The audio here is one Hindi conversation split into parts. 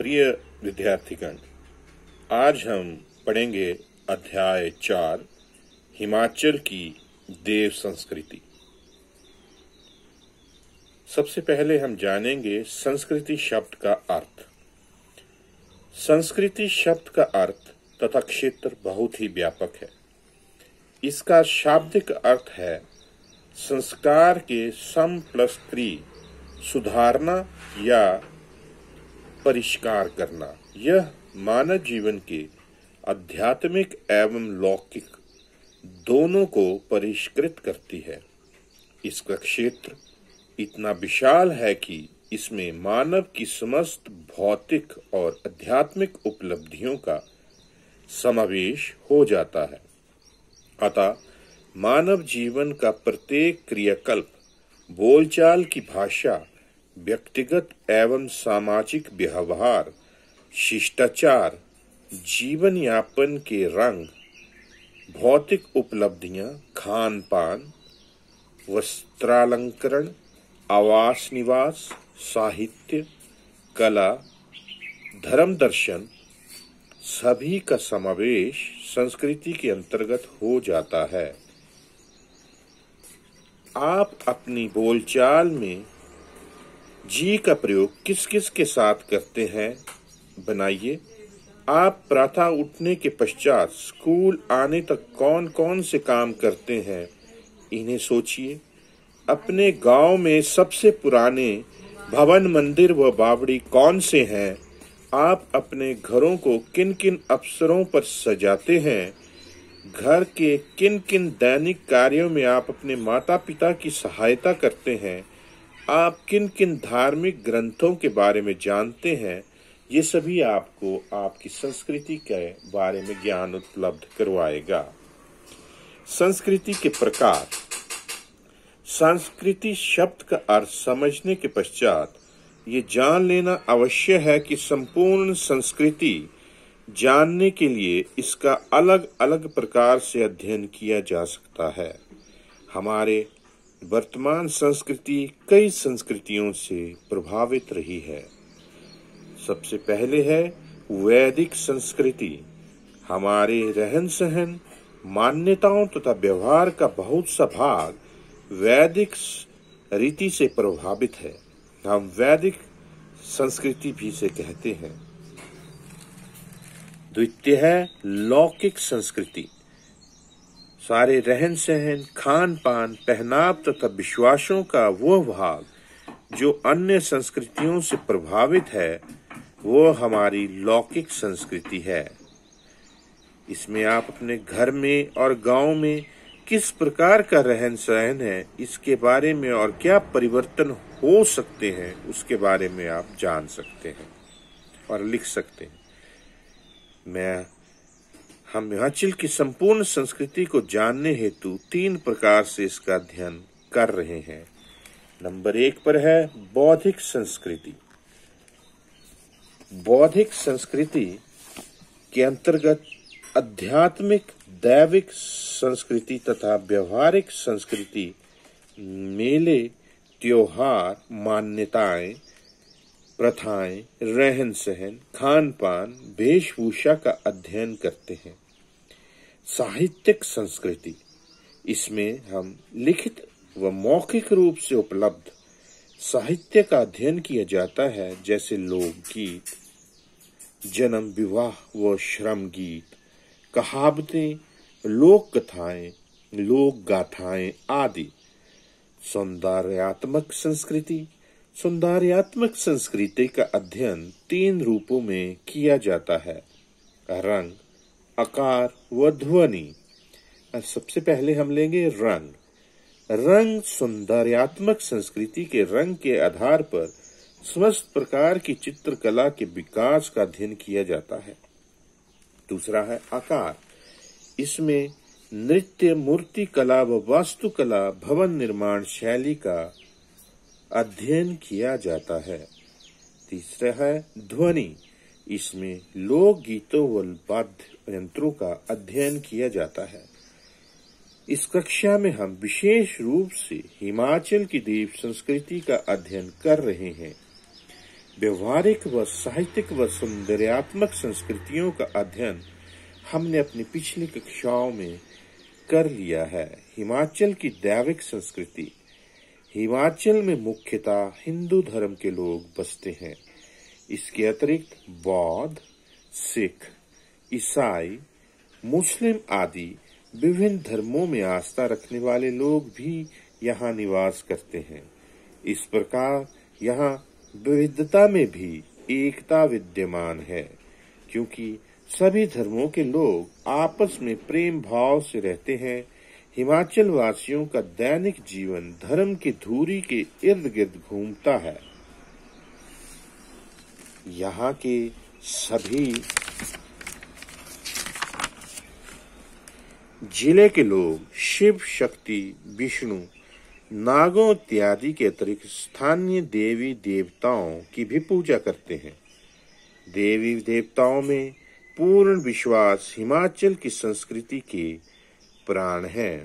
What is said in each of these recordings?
प्रिय विद्यार्थीगण, आज हम पढ़ेंगे अध्याय 4 हिमाचल की देव संस्कृति। सबसे पहले हम जानेंगे संस्कृति शब्द का अर्थ। संस्कृति शब्द का अर्थ तथा क्षेत्र बहुत ही व्यापक है। इसका शाब्दिक अर्थ है संस्कार के सम प्लस क्रिय, सुधारना या परिष्कार करना। यह मानव जीवन के आध्यात्मिक एवं लौकिक दोनों को परिष्कृत करती है। इसका क्षेत्र इतना विशाल है कि इसमें मानव की समस्त भौतिक और आध्यात्मिक उपलब्धियों का समावेश हो जाता है। अतः मानव जीवन का प्रत्येक क्रियाकल्प, बोलचाल की भाषा, व्यक्तिगत एवं सामाजिक व्यवहार, शिष्टाचार, जीवन यापन के रंग, भौतिक उपलब्धियां, खान पान, वस्त्रालंकरण, आवास निवास, साहित्य, कला, धर्म दर्शन सभी का समावेश संस्कृति के अंतर्गत हो जाता है। आप अपनी बोलचाल में जी का प्रयोग किस किस के साथ करते हैं बनाइए। आप प्रातः उठने के पश्चात स्कूल आने तक कौन कौन से काम करते हैं, इन्हें सोचिए। अपने गांव में सबसे पुराने भवन, मंदिर व बावड़ी कौन से हैं? आप अपने घरों को किन किन अवसरों पर सजाते हैं? घर के किन किन दैनिक कार्यों में आप अपने माता पिता की सहायता करते हैं? आप किन किन धार्मिक ग्रंथों के बारे में जानते हैं? ये सभी आपको आपकी संस्कृति के बारे में ज्ञान उपलब्ध करवाएगा। संस्कृति के प्रकार। संस्कृति शब्द का अर्थ समझने के पश्चात ये जान लेना आवश्यक है कि संपूर्ण संस्कृति जानने के लिए इसका अलग अलग प्रकार से अध्ययन किया जा सकता है। हमारे वर्तमान संस्कृति कई संस्कृतियों से प्रभावित रही है। सबसे पहले है वैदिक संस्कृति। हमारे रहन सहन, मान्यताओं तथा व्यवहार का बहुत सा भाग वैदिक रीति से प्रभावित है। हम वैदिक संस्कृति भी से कहते हैं। द्वितीय है लौकिक संस्कृति। सारे रहन सहन, खान पान, पहनाव तथा विश्वासों का वह भाग जो अन्य संस्कृतियों से प्रभावित है, वो हमारी लौकिक संस्कृति है। इसमें आप अपने घर में और गांव में किस प्रकार का रहन सहन है, इसके बारे में और क्या परिवर्तन हो सकते हैं, उसके बारे में आप जान सकते हैं और लिख सकते हैं। हम हिमाचल की संपूर्ण संस्कृति को जानने हेतु 3 प्रकार से इसका अध्ययन कर रहे हैं। नंबर 1 पर है बौद्धिक संस्कृति। बौद्धिक संस्कृति के अंतर्गत आध्यात्मिक, दैविक संस्कृति तथा व्यवहारिक संस्कृति, मेले, त्योहार, मान्यताएं, प्रथाएं, रहन सहन, खान पान, वेशभूषा का अध्ययन करते हैं। साहित्यिक संस्कृति। इसमें हम लिखित व मौखिक रूप से उपलब्ध साहित्य का अध्ययन किया जाता है, जैसे लोकगीत, जन्म, विवाह व श्रम गीत, कहावतें, लोक कथाएं, लोक गाथाएं आदि। सौंदर्यात्मक संस्कृति। सौंदर्यात्मक संस्कृति का अध्ययन 3 रूपों में किया जाता है: रंग, आकार व ध्वनि। सबसे पहले हम लेंगे रंग। रंग सौंदर्यात्मक संस्कृति के रंग के आधार पर समस्त प्रकार की चित्रकला के विकास का अध्ययन किया जाता है। दूसरा है आकार। इसमें नृत्य, मूर्ति कला व वास्तुकला, भवन निर्माण शैली का अध्ययन किया जाता है। तीसरा है ध्वनि। इसमें लोक गीतों व वाद्य यंत्रों का अध्ययन किया जाता है। इस कक्षा में हम विशेष रूप से हिमाचल की देव संस्कृति का अध्ययन कर रहे हैं। व्यवहारिक व साहित्यिक व सौंदर्यात्मक संस्कृतियों का अध्ययन हमने अपनी पिछली कक्षाओं में कर लिया है। हिमाचल की दैविक संस्कृति। हिमाचल में मुख्यतः हिंदू धर्म के लोग बसते हैं। इसके अतिरिक्त बौद्ध, सिख, ईसाई, मुस्लिम आदि विभिन्न धर्मों में आस्था रखने वाले लोग भी यहाँ निवास करते हैं। इस प्रकार यहाँ विविधता में भी एकता विद्यमान है, क्योंकि सभी धर्मों के लोग आपस में प्रेम भाव से रहते हैं। हिमाचल वासियों का दैनिक जीवन धर्म की धुरी के इर्द गिर्द घूमता है। यहाँ के सभी जिले के लोग शिव, शक्ति, विष्णु, नागों इत्यादि के अतिरिक्त स्थानीय देवी देवताओं की भी पूजा करते हैं। देवी देवताओं में पूर्ण विश्वास हिमाचल की संस्कृति के प्राण है।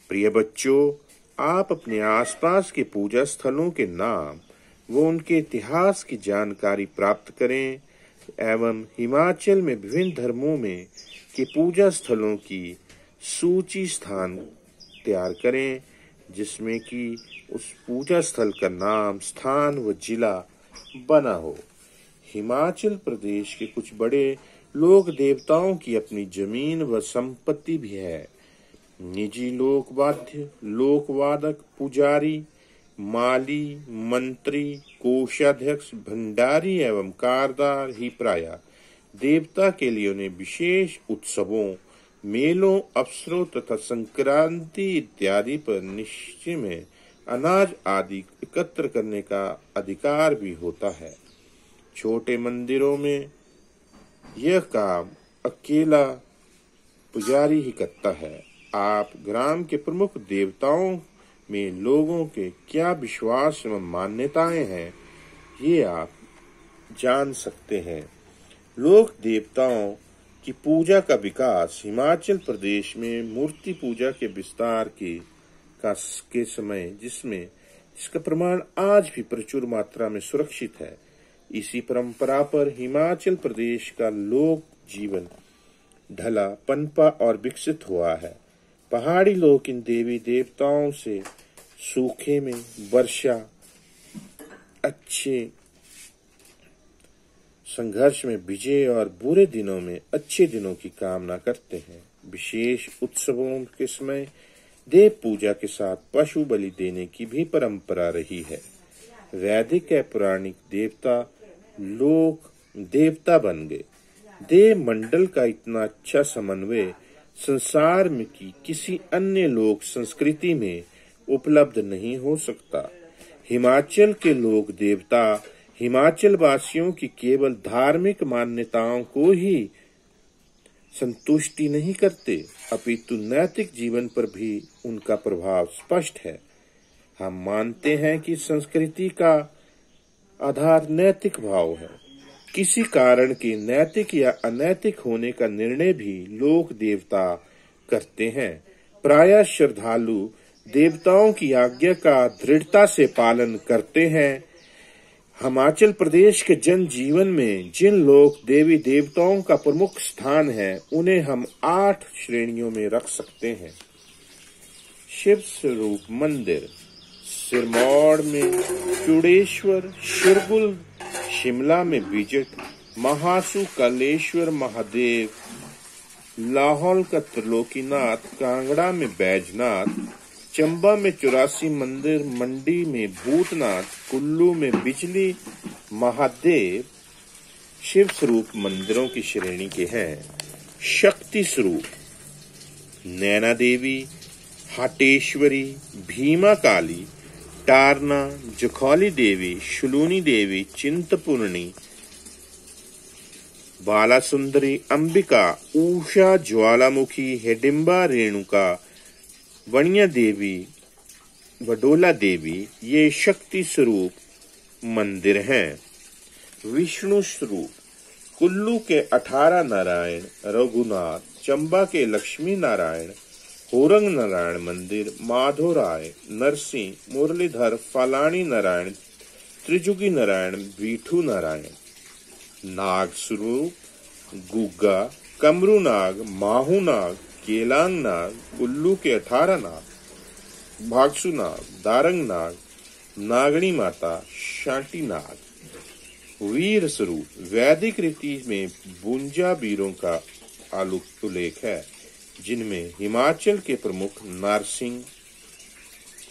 प्रिय बच्चों, आप अपने आसपास के पूजा स्थलों के नाम वो उनके इतिहास की जानकारी प्राप्त करें एवं हिमाचल में विभिन्न धर्मों में के पूजा स्थलों की सूची स्थान तैयार करें, जिसमें कि उस पूजा स्थल का नाम, स्थान व जिला बना हो। हिमाचल प्रदेश के कुछ बड़े लोक देवताओं की अपनी जमीन व संपत्ति भी है। निजी लोकवाद्य, लोकवादक, पुजारी, माली, मंत्री, कोषाध्यक्ष, भंडारी एवं कारदार ही प्रायः देवता के लिए उन्हें विशेष उत्सवों, मेलों, अवसरों तथा संक्रांति इत्यादि पर निश्चय में अनाज आदि एकत्र करने का अधिकार भी होता है। छोटे मंदिरों में यह काम अकेला पुजारी ही करता है। आप ग्राम के प्रमुख देवताओं में लोगों के क्या विश्वास एवं मान्यताएं हैं, ये आप जान सकते हैं। लोक देवताओं की पूजा का विकास हिमाचल प्रदेश में मूर्ति पूजा के विस्तार के समय, जिसमें इसका प्रमाण आज भी प्रचुर मात्रा में सुरक्षित है। इसी परंपरा पर हिमाचल प्रदेश का लोक जीवन ढला, पनपा और विकसित हुआ है। पहाड़ी लोग इन देवी देवताओं से सूखे में वर्षा, अच्छे संघर्ष में विजय और बुरे दिनों में अच्छे दिनों की कामना करते हैं। विशेष उत्सवों के समय देव पूजा के साथ पशु बलि देने की भी परंपरा रही है। वैदिक या पौराणिक देवता लोक देवता बन गए। देव मंडल का इतना अच्छा समन्वय संसार में की किसी अन्य लोक संस्कृति में उपलब्ध नहीं हो सकता। हिमाचल के लोक देवता हिमाचल वासियों की केवल धार्मिक मान्यताओं को ही संतुष्टि नहीं करते, अपितु नैतिक जीवन पर भी उनका प्रभाव स्पष्ट है। हम मानते हैं कि संस्कृति का आधार नैतिक भाव है। किसी कारण के नैतिक या अनैतिक होने का निर्णय भी लोक देवता करते हैं। प्रायः श्रद्धालु देवताओं की आज्ञा का दृढ़ता से पालन करते हैं। हिमाचल प्रदेश के जन जीवन में जिन लोक देवी देवताओं का प्रमुख स्थान है, उन्हें हम 8 श्रेणियों में रख सकते हैं। शिव स्वरूप मंदिर। सिरमौर में चूड़ेश्वर, शिरगुल शिमला में बिजट, महासू कालेश्वर महादेव, लाहौल का त्रिलोकीनाथ, कांगड़ा में बैजनाथ, चंबा में 84 मंदिर, मंडी में भूतनाथ, कुल्लू में बिजली महादेव शिव स्वरूप मंदिरों की श्रेणी के हैं। शक्ति स्वरूप नैना देवी, हाटेश्वरी, भीमा काली, टारना, जखौली देवी, शुलूनी देवी, चिंतपूर्णी, बाला सुंदरी, अंबिका, उषा, ज्वालामुखी, हिडिंबा, रेणुका, वणिया देवी, वडोला देवी, ये शक्ति स्वरूप मंदिर हैं। विष्णु स्वरूप कुल्लू के 18 नारायण, रघुनाथ, चंबा के लक्ष्मी नारायण, होरंग नारायण मंदिर, माधोराय, नरसिंह, मुरलीधर, फालानी नारायण, त्रिजुगी नारायण बीठू नारायण, नाग स्वरूप गुग्गा, कमरू नाग, माहू नाग, केलांग नाग, उल्लू के 18 नाग, भागसु नाग, दारंग नाग, नागणी माता, शांति नाग। वीर स्वरूप वैदिक रीति में 52 वीरों का उल्लेख है, जिनमें हिमाचल के प्रमुख नारसिंह,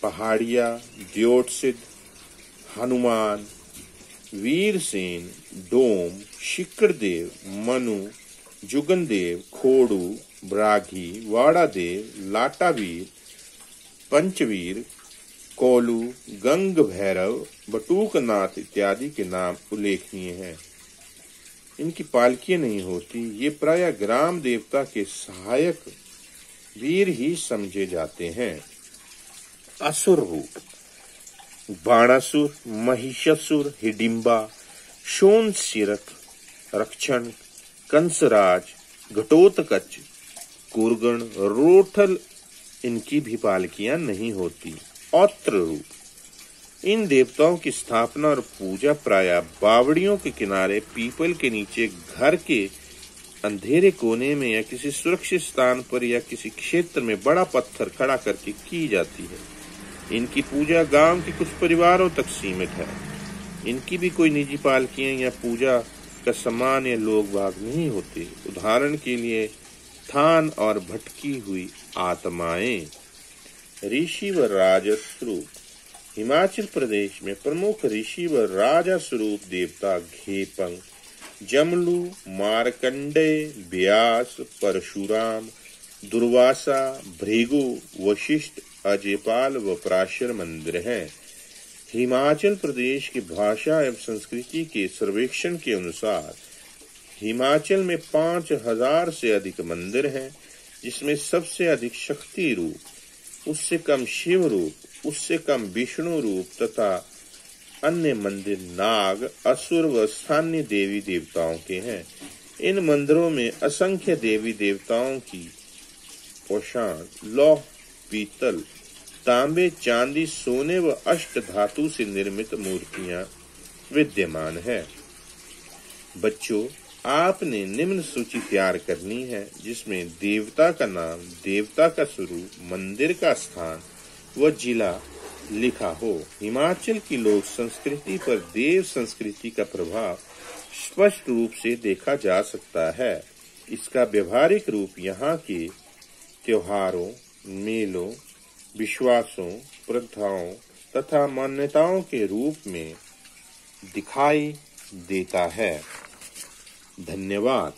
पहाड़िया, द्योटसिद्ध, हनुमान, वीरसेन, डोम, शिकरदेव, मनु, जुगनदेव, खोड़ू, ब्राघी, वाड़ादेव, लाटावीर, पंचवीर, कोलू, गंग भैरव, बटूकनाथ इत्यादि के नाम उल्लेखनीय हैं। इनकी पालकियां नहीं होती। ये प्रायः ग्राम देवता के सहायक वीर ही समझे जाते हैं। असुर रूप बाणासुर, महिषासुर, हिडिंबा, शोणशिरक, रक्षण, कंसराज, घटोत्कच, कुरगण, रोठल, इनकी भी पालकियां नहीं होती। औत्र रूप इन देवताओं की स्थापना और पूजा प्रायः बावड़ियों के किनारे, पीपल के नीचे, घर के अंधेरे कोने में या किसी सुरक्षित स्थान पर या किसी क्षेत्र में बड़ा पत्थर खड़ा करके की जाती है। इनकी पूजा गांव के कुछ परिवारों तक सीमित है। इनकी भी कोई निजी पालकियां या पूजा का सम्मान या लोग भाग नहीं होते। उदाहरण के लिए थान और भटकी हुई आत्माएं। ऋषि व राजा स्वरूप हिमाचल प्रदेश में प्रमुख ऋषि व राजा स्वरूप देवता घेपंग, जमलू, मार्कंडेय, व्यास, परशुराम, दुर्वासा, भृगु, वशिष्ठ, अजयपाल व पराशर मंदिर हैं। हिमाचल प्रदेश की भाषा एवं संस्कृति के सर्वेक्षण के अनुसार हिमाचल में 5000 से अधिक मंदिर हैं, जिसमें सबसे अधिक शक्ति रूप, उससे कम शिव रूप, उससे कम विष्णु रूप तथा अन्य मंदिर नाग, असुर व स्थानीय देवी देवताओं के हैं। इन मंदिरों में असंख्य देवी देवताओं की पोशाक लौह, पीतल, तांबे, चांदी, सोने व अष्ट धातु से निर्मित मूर्तियां विद्यमान है। बच्चों, आपने निम्न सूची तैयार करनी है, जिसमें देवता का नाम, देवता का स्वरूप, मंदिर का स्थान व जिला लिखा हो। हिमाचल की लोक संस्कृति पर देव संस्कृति का प्रभाव स्पष्ट रूप से देखा जा सकता है। इसका व्यवहारिक रूप यहाँ के त्योहारों, मेलों, विश्वासों, प्रथाओं तथा मान्यताओं के रूप में दिखाई देता है। धन्यवाद।